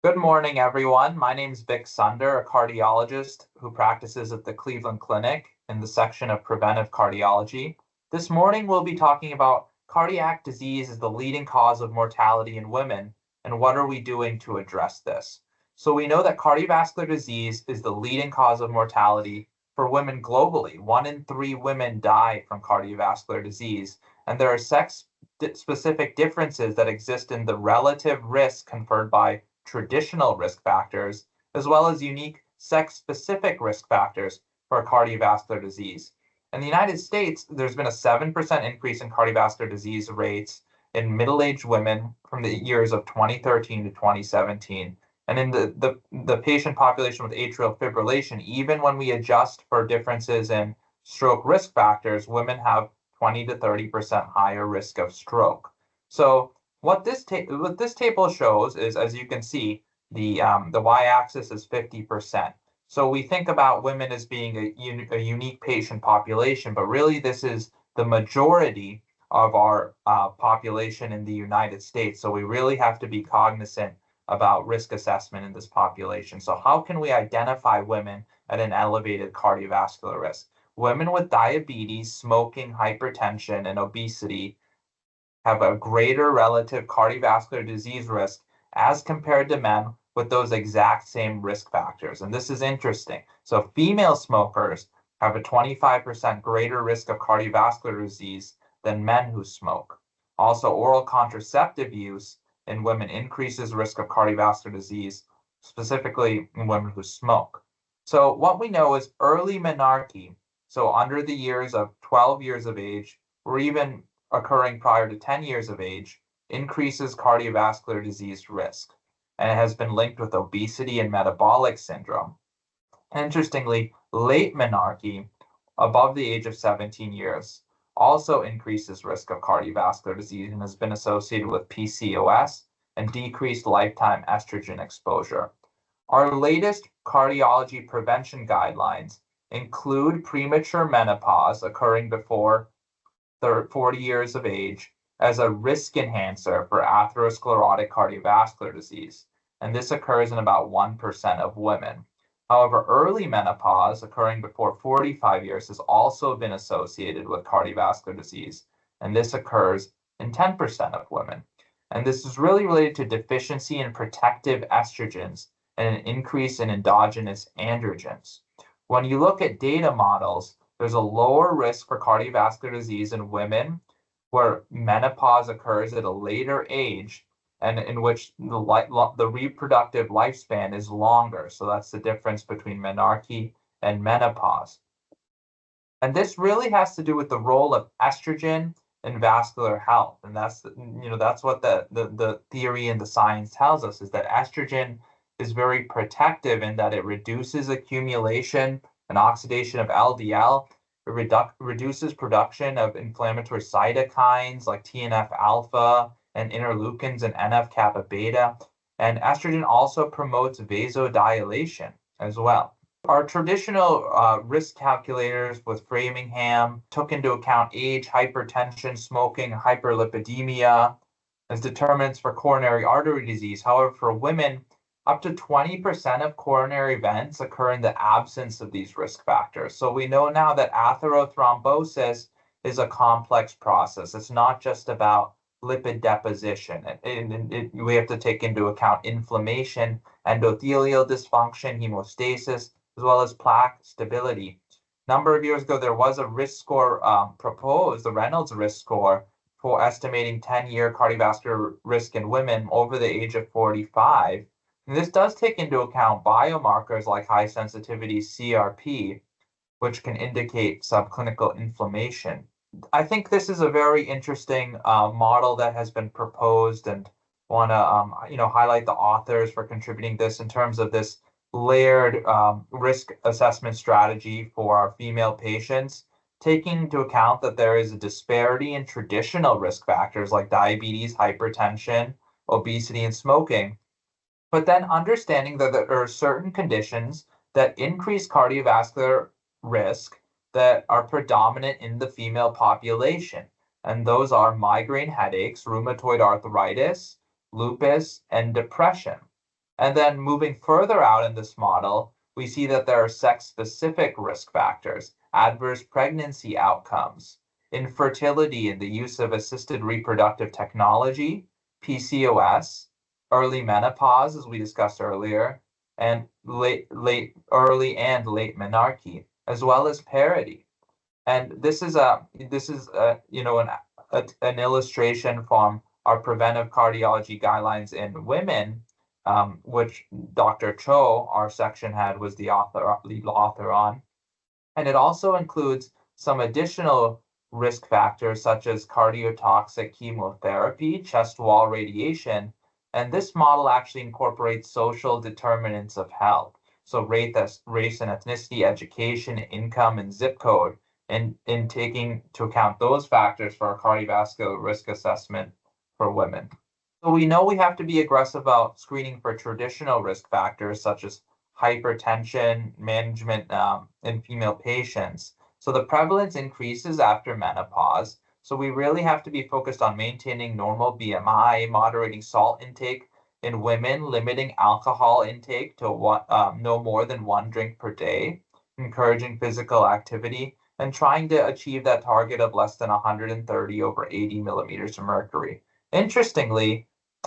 Good morning, everyone. My name is Vikas Sunder, a cardiologist who practices at the Cleveland Clinic in the section of preventive cardiology. This morning, we'll be talking about cardiac disease as the leading cause of mortality in women, and what are we doing to address this? So we know that cardiovascular disease is the leading cause of mortality for women globally. 1 in 3 women die from cardiovascular disease, and there are sex-specific differences that exist in the relative risk conferred by traditional risk factors, as well as unique sex-specific risk factors for cardiovascular disease. In the United States, there's been a 7% increase in cardiovascular disease rates in middle-aged women from the years of 2013 to 2017. And in the patient population with atrial fibrillation, even when we adjust for differences in stroke risk factors, women have 20 to 30% higher risk of stroke. So what this table shows is, as you can see, the y-axis is 50%. So we think about women as being a unique patient population, but really this is the majority of our population in the United States. So we really have to be cognizant about risk assessment in this population. So how can we identify women at an elevated cardiovascular risk? Women with diabetes, smoking, hypertension, and obesity have a greater relative cardiovascular disease risk as compared to men with those exact same risk factors. And this is interesting. So female smokers have a 25% greater risk of cardiovascular disease than men who smoke. Also, oral contraceptive use in women increases risk of cardiovascular disease, specifically in women who smoke. So what we know is early menarche, so under the years of 12 years of age, or even occurring prior to 10 years of age, increases cardiovascular disease risk, and it has been linked with obesity and metabolic syndrome. Interestingly, late menarche, above the age of 17 years, also increases risk of cardiovascular disease and has been associated with PCOS and decreased lifetime estrogen exposure. Our latest cardiology prevention guidelines include premature menopause occurring before 40 years of age as a risk enhancer for atherosclerotic cardiovascular disease, and this occurs in about 1% of women. However, early menopause occurring before 45 years has also been associated with cardiovascular disease, and this occurs in 10% of women. And this is really related to deficiency in protective estrogens and an increase in endogenous androgens. When you look at data models, there's a lower risk for cardiovascular disease in women where menopause occurs at a later age and in which the reproductive lifespan is longer. So that's the difference between menarche and menopause. And this really has to do with the role of estrogen in vascular health. And that's what the theory and the science tells us, is that estrogen is very protective in that it reduces accumulation and oxidation of LDL. It reduces production of inflammatory cytokines like TNF alpha and interleukins and NF kappa beta. And estrogen also promotes vasodilation as well. Our traditional risk calculators with Framingham took into account age, hypertension, smoking, hyperlipidemia as determinants for coronary artery disease. However, for women, up to 20% of coronary events occur in the absence of these risk factors. So we know now that atherothrombosis is a complex process. It's not just about lipid deposition. We have to take into account inflammation, endothelial dysfunction, hemostasis, as well as plaque stability. A number of years ago, there was a risk score proposed, the Reynolds risk score, for estimating 10-year cardiovascular risk in women over the age of 45. And this does take into account biomarkers like high sensitivity CRP, which can indicate subclinical inflammation. I think this is a very interesting model that has been proposed, and want to highlight the authors for contributing this in terms of this layered risk assessment strategy for our female patients, taking into account that there is a disparity in traditional risk factors like diabetes, hypertension, obesity, and smoking, but then understanding that there are certain conditions that increase cardiovascular risk that are predominant in the female population. And those are migraine headaches, rheumatoid arthritis, lupus, and depression. And then moving further out in this model, we see that there are sex-specific risk factors, adverse pregnancy outcomes, infertility in the use of assisted reproductive technology, PCOS, early menopause, as we discussed earlier, and early and late menarche, as well as parity. And this is an illustration from our preventive cardiology guidelines in women, which Dr. Cho, our section head, was the lead author on. And it also includes some additional risk factors such as cardiotoxic chemotherapy, chest wall radiation, and this model actually incorporates social determinants of health. So race and ethnicity, education, income, and zip code, and in taking into account those factors for our cardiovascular risk assessment for women. So we know we have to be aggressive about screening for traditional risk factors such as hypertension management in female patients. So the prevalence increases after menopause. So we really have to be focused on maintaining normal BMI, moderating salt intake in women, limiting alcohol intake to no more than 1 drink per day, encouraging physical activity, and trying to achieve that target of less than 130 over 80 millimeters of mercury. Interestingly,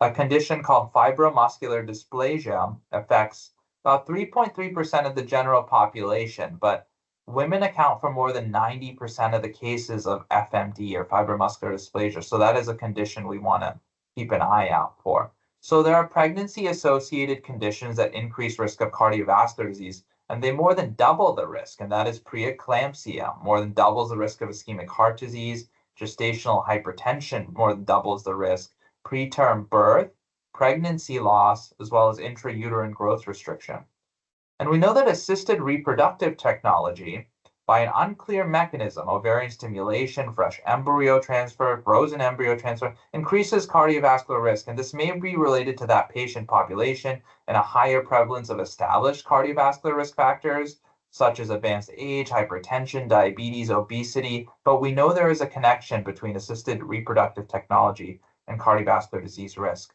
a condition called fibromuscular dysplasia affects about 3.3% of the general population, but women account for more than 90% of the cases of FMD or fibromuscular dysplasia. So that is a condition we want to keep an eye out for. So there are pregnancy-associated conditions that increase risk of cardiovascular disease, and they more than double the risk, and that is preeclampsia, more than doubles the risk of ischemic heart disease, gestational hypertension more than doubles the risk, preterm birth, pregnancy loss, as well as intrauterine growth restriction. And we know that assisted reproductive technology, by an unclear mechanism, ovarian stimulation, fresh embryo transfer, frozen embryo transfer, increases cardiovascular risk. And this may be related to that patient population and a higher prevalence of established cardiovascular risk factors, such as advanced age, hypertension, diabetes, obesity. But we know there is a connection between assisted reproductive technology and cardiovascular disease risk.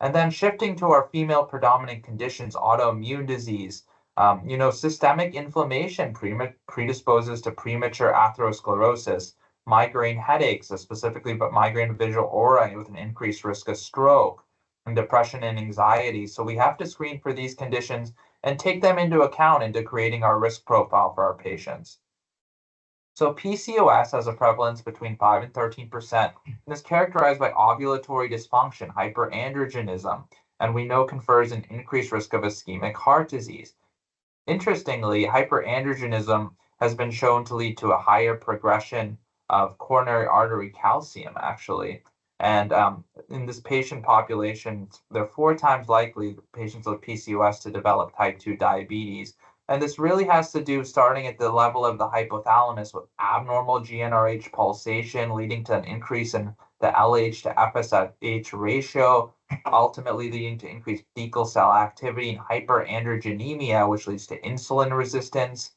And then shifting to our female predominant conditions, autoimmune disease, systemic inflammation predisposes to premature atherosclerosis, migraine headaches, specifically but migraine visual aura with an increased risk of stroke, and depression and anxiety. So we have to screen for these conditions and take them into account into creating our risk profile for our patients. So PCOS has a prevalence between 5 and 13% and is characterized by ovulatory dysfunction, hyperandrogenism, and we know confers an increased risk of ischemic heart disease. Interestingly, hyperandrogenism has been shown to lead to a higher progression of coronary artery calcium, actually. And in this patient population, they're 4 times likely, patients with PCOS, to develop type 2 diabetes. And this really has to do, starting at the level of the hypothalamus, with abnormal GnRH pulsation, leading to an increase in the LH to FSH ratio, ultimately leading to increased fecal cell activity and hyperandrogenemia, which leads to insulin resistance,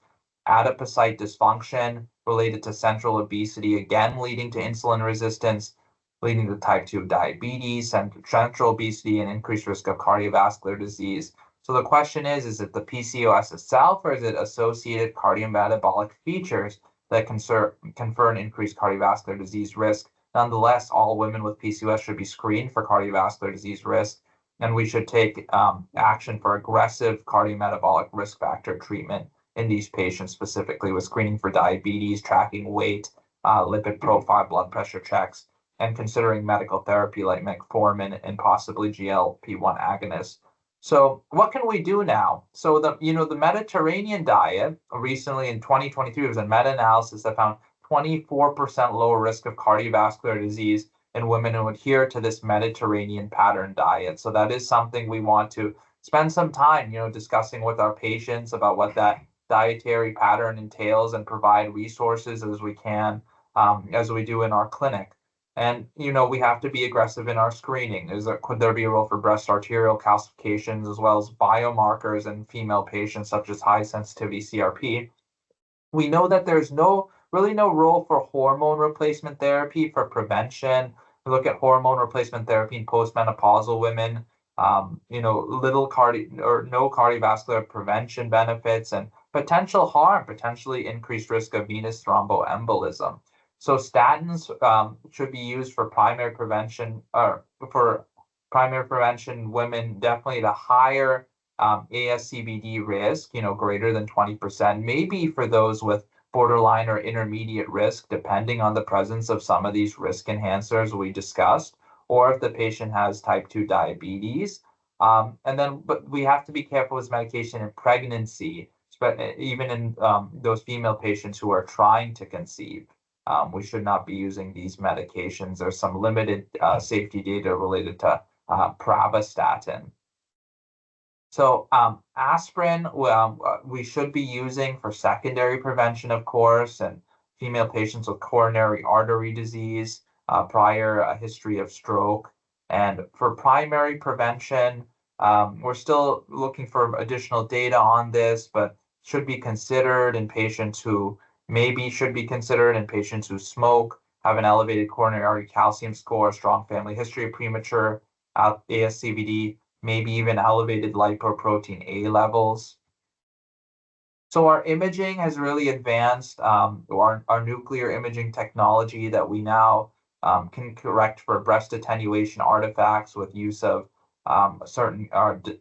adipocyte dysfunction related to central obesity, again leading to insulin resistance, leading to type 2 diabetes, central obesity, and increased risk of cardiovascular disease. So the question is it the PCOS itself, or is it associated cardiometabolic features that confer an increased cardiovascular disease risk? Nonetheless, all women with PCOS should be screened for cardiovascular disease risk, and we should take action for aggressive cardiometabolic risk factor treatment in these patients, specifically with screening for diabetes, tracking weight, lipid profile, blood pressure checks, and considering medical therapy like metformin and possibly GLP-1 agonists. So what can we do now? So the Mediterranean diet, recently in 2023, was a meta-analysis that found 24% lower risk of cardiovascular disease in women who adhere to this Mediterranean pattern diet. So that is something we want to spend some time, discussing with our patients about what that dietary pattern entails and provide resources as we can, as we do in our clinic. And, we have to be aggressive in our screening. Could there be a role for breast arterial calcifications as well as biomarkers in female patients such as high sensitivity CRP? We know that there's really no role for hormone replacement therapy for prevention. We look at hormone replacement therapy in postmenopausal women. little or no cardiovascular prevention benefits, and potential harm, potentially increased risk of venous thromboembolism. So statins should be used for primary prevention, or for primary prevention women, definitely the higher ASCVD risk, greater than 20%, maybe for those with borderline or intermediate risk, depending on the presence of some of these risk enhancers we discussed, or if the patient has type 2 diabetes. But we have to be careful with medication in pregnancy, even in those female patients who are trying to conceive. We should not be using these medications. There's some limited safety data related to pravastatin. So aspirin, we should be using for secondary prevention, of course, and female patients with coronary artery disease, prior history of stroke. And for primary prevention, we're still looking for additional data on this, but should be considered in patients who smoke, have an elevated coronary artery calcium score, strong family history of premature ASCVD, maybe even elevated lipoprotein A levels. So our imaging has really advanced. Our nuclear imaging technology that we now can correct for breast attenuation artifacts with use of certain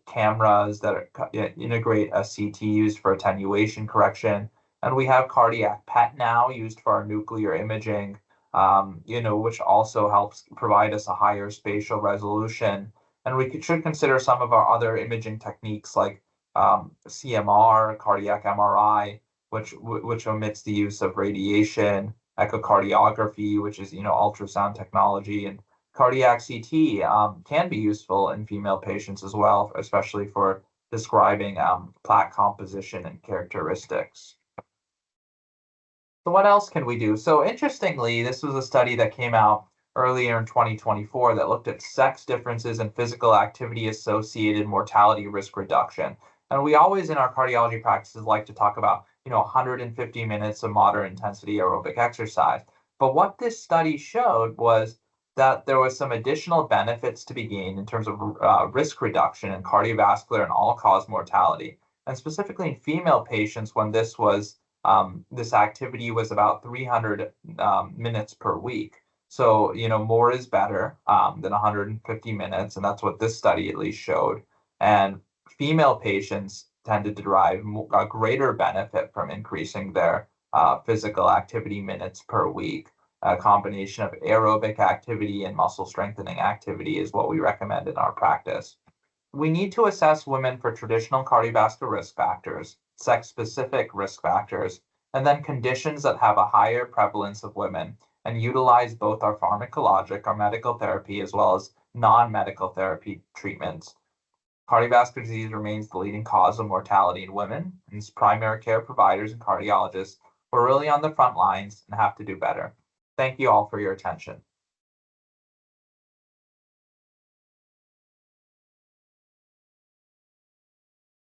cameras that integrate a CT used for attenuation correction. And we have cardiac PET now used for our nuclear imaging, which also helps provide us a higher spatial resolution. And we should consider some of our other imaging techniques like CMR, cardiac MRI, which omits the use of radiation, echocardiography, which is ultrasound technology, and cardiac CT can be useful in female patients as well, especially for describing plaque composition and characteristics. So what else can we do? So interestingly, this was a study that came out earlier in 2024 that looked at sex differences in physical activity associated mortality risk reduction. And we always in our cardiology practices like to talk about 150 minutes of moderate intensity aerobic exercise. But what this study showed was that there was some additional benefits to be gained in terms of risk reduction in cardiovascular and all-cause mortality. And specifically in female patients, when this activity was about 300 minutes per week. So, more is better than 150 minutes, and that's what this study at least showed. And female patients tended to derive a greater benefit from increasing their physical activity minutes per week. A combination of aerobic activity and muscle strengthening activity is what we recommend in our practice. We need to assess women for traditional cardiovascular risk factors, sex-specific risk factors, and then conditions that have a higher prevalence of women, and utilize both our pharmacologic, our medical therapy, as well as non-medical therapy treatments. Cardiovascular disease remains the leading cause of mortality in women, and as primary care providers and cardiologists, we're really on the front lines and have to do better. Thank you all for your attention.